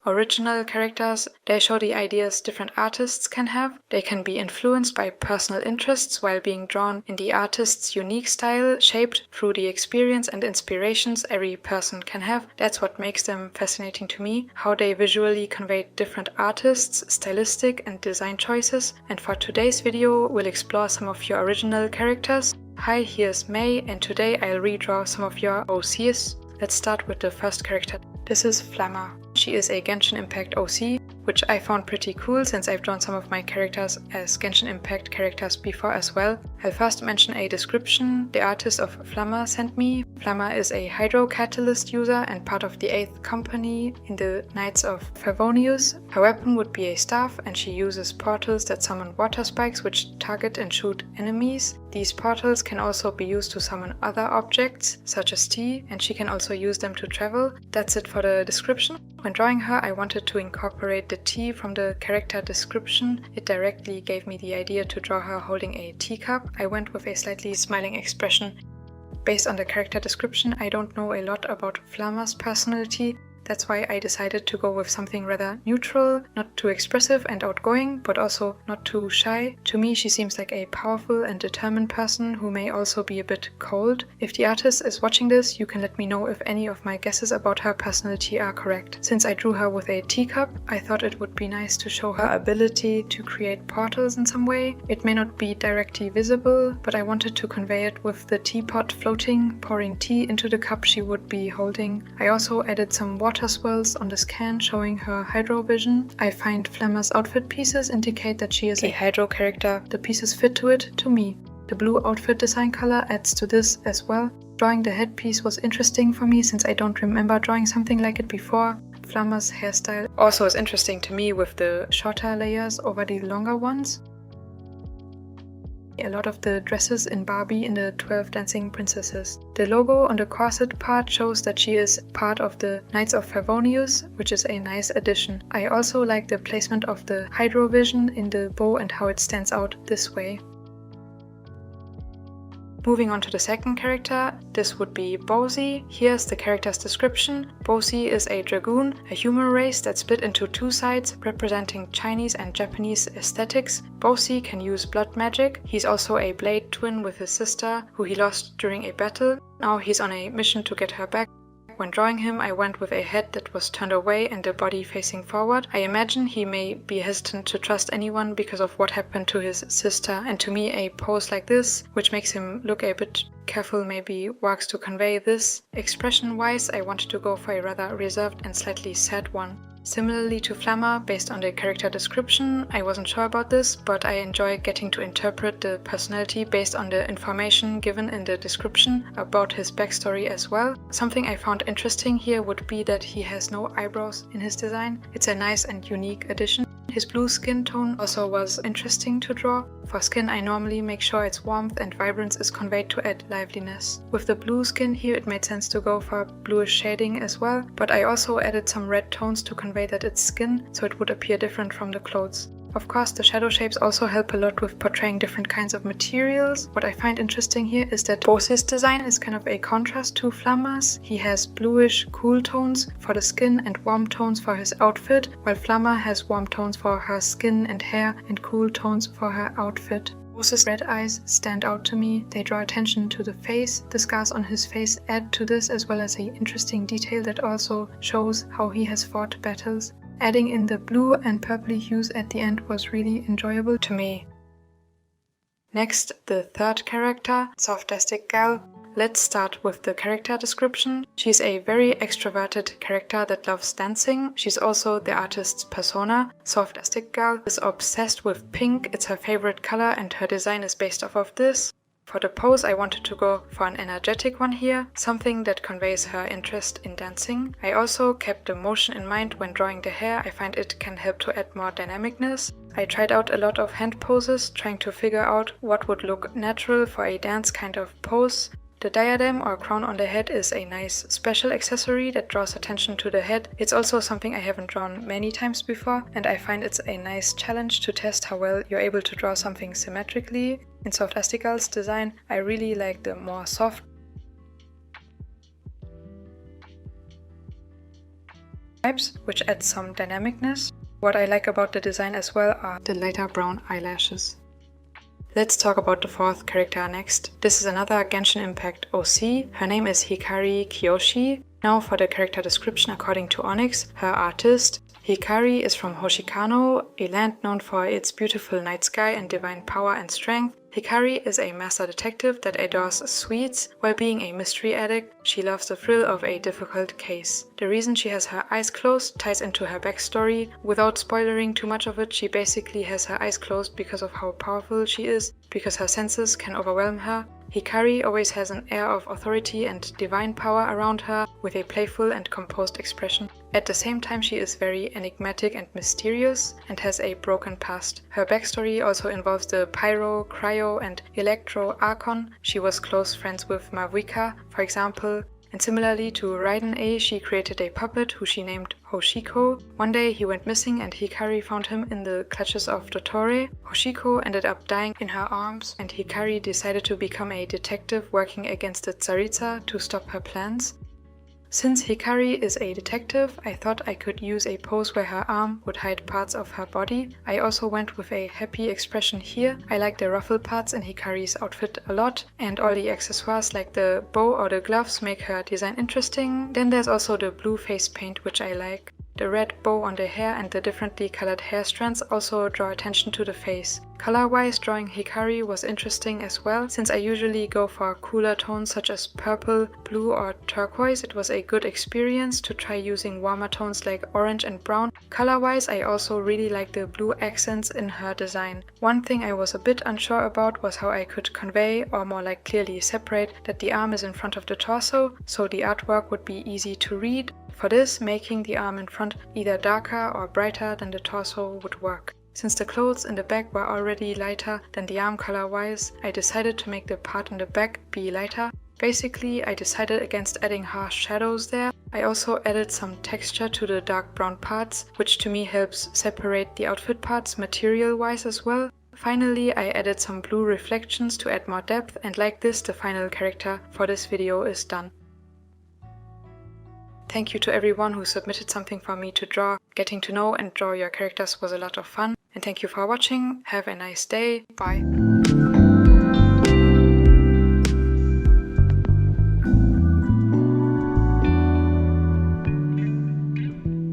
Original characters, they show the ideas different artists can have. They can be influenced by personal interests while being drawn in the artist's unique style, shaped through the experience and inspirations every person can have. That's what makes them fascinating to me, how they visually convey different artists, stylistic and design choices. And for today's video, we'll explore some of your original characters. Hi, here's May, and today I'll redraw some of your OCs. Let's start with the first character. This is Flamma. She is a Genshin Impact OC, which I found pretty cool since I've drawn some of my characters as Genshin Impact characters before as well. I'll first mention a description the artist of Flamma sent me. Flamma is a Hydro Catalyst user and part of the 8th company in the Knights of Favonius. Her weapon would be a staff, and she uses portals that summon water spikes which target and shoot enemies. These portals can also be used to summon other objects, such as tea, and she can also use them to travel. That's it for the description. When drawing her, I wanted to incorporate the tea from the character description. It directly gave me the idea to draw her holding a teacup. I went with a slightly smiling expression. Based on the character description, I don't know a lot about Flamma's personality. That's why I decided to go with something rather neutral, not too expressive and outgoing, but also not too shy. To me, she seems like a powerful and determined person who may also be a bit cold. If the artist is watching this, you can let me know if any of my guesses about her personality are correct. Since I drew her with a teacup, I thought it would be nice to show her ability to create portals in some way. It may not be directly visible, but I wanted to convey it with the teapot floating, pouring tea into the cup she would be holding. I also added some water swirls on the scan showing her hydro vision. I find Flamma's outfit pieces indicate that she is a hydro character. The pieces fit to it, to me. The blue outfit design color adds to this as well. Drawing the headpiece was interesting for me since I don't remember drawing something like it before. Flamma's hairstyle also is interesting to me with the shorter layers over the longer ones. A lot of the dresses in Barbie in the 12 Dancing Princesses. The logo on the corset part shows that she is part of the Knights of Favonius, which is a nice addition. I also like the placement of the hydro vision in the bow and how it stands out this way. Moving on to the second character, this would be Bosi. Here's the character's description. Bosi is a dragoon, a human race that split into two sides, representing Chinese and Japanese aesthetics. Bosi can use blood magic. He's also a blade twin with his sister, who he lost during a battle. Now he's on a mission to get her back. When drawing him, I went with a head that was turned away and the body facing forward. I imagine he may be hesitant to trust anyone because of what happened to his sister, and to me a pose like this, which makes him look a bit careful, maybe works to convey this. Expression-wise, I wanted to go for a rather reserved and slightly sad one. Similarly to Flamma, based on the character description, I wasn't sure about this, but I enjoy getting to interpret the personality based on the information given in the description about his backstory as well. Something I found interesting here would be that he has no eyebrows in his design. It's a nice and unique addition. His blue skin tone also was interesting to draw. For skin, I normally make sure its warmth and vibrance is conveyed to add liveliness. With the blue skin here, it made sense to go for bluish shading as well, but I also added some red tones to convey that it's skin, so it would appear different from the clothes. Of course, the shadow shapes also help a lot with portraying different kinds of materials. What I find interesting here is that Bosi's design is kind of a contrast to Flamma's. He has bluish, cool tones for the skin and warm tones for his outfit, while Flamma has warm tones for her skin and hair and cool tones for her outfit. Bosi's red eyes stand out to me. They draw attention to the face. The scars on his face add to this, as well as an interesting detail that also shows how he has fought battles. Adding in the blue and purpley hues at the end was really enjoyable to me. Next, the third character, Softastic Gal. Let's start with the character description. She's a very extroverted character that loves dancing. She's also the artist's persona. Softastic Gal is obsessed with pink. It's her favorite color and her design is based off of this. For the pose, I wanted to go for an energetic one here, something that conveys her interest in dancing. I also kept the motion in mind when drawing the hair. I find it can help to add more dynamicness. I tried out a lot of hand poses, trying to figure out what would look natural for a dance kind of pose. The diadem or crown on the head is a nice special accessory that draws attention to the head. It's also something I haven't drawn many times before, and I find it's a nice challenge to test how well you're able to draw something symmetrically. In Softastic Gal's design, I really like the more soft stripes, which adds some dynamicness. What I like about the design as well are the lighter brown eyelashes. Let's talk about the fourth character next. This is another Genshin Impact OC. Her name is Hikari Kiyoshi. Now for the character description according to Onyx, her artist. Hikari is from Hoshikano, a land known for its beautiful night sky and divine power and strength. Hikari is a master detective that adores sweets. While being a mystery addict, she loves the thrill of a difficult case. The reason she has her eyes closed ties into her backstory. Without spoiling too much of it, she basically has her eyes closed because of how powerful she is, because her senses can overwhelm her. Hikari always has an air of authority and divine power around her, with a playful and composed expression. At the same time, she is very enigmatic and mysterious, and has a broken past. Her backstory also involves the Pyro, Cryo, and Electro Archon. She was close friends with Mavuika, for example. And similarly to Raiden A, she created a puppet who she named Hoshiko. One day he went missing and Hikari found him in the clutches of Dottore. Hoshiko ended up dying in her arms, and Hikari decided to become a detective working against the Tsaritsa to stop her plans. Since Hikari is a detective, I thought I could use a pose where her arm would hide parts of her body. I also went with a happy expression here. I like the ruffle parts in Hikari's outfit a lot, and all the accessoires like the bow or the gloves make her design interesting. Then there's also the blue face paint, which I like. The red bow on the hair and the differently colored hair strands also draw attention to the face. Color-wise, drawing Hikari was interesting as well. Since I usually go for cooler tones such as purple, blue or turquoise, it was a good experience to try using warmer tones like orange and brown. Color-wise, I also really like the blue accents in her design. One thing I was a bit unsure about was how I could convey, or more like clearly separate, that the arm is in front of the torso, so the artwork would be easy to read. For this, making the arm in front either darker or brighter than the torso would work. Since the clothes in the back were already lighter than the arm color-wise, I decided to make the part in the back be lighter. Basically, I decided against adding harsh shadows there. I also added some texture to the dark brown parts, which to me helps separate the outfit parts material-wise as well. Finally, I added some blue reflections to add more depth, and like this, the final character for this video is done. Thank you to everyone who submitted something for me to draw. Getting to know and draw your characters was a lot of fun. And thank you for watching. Have a nice day. Bye.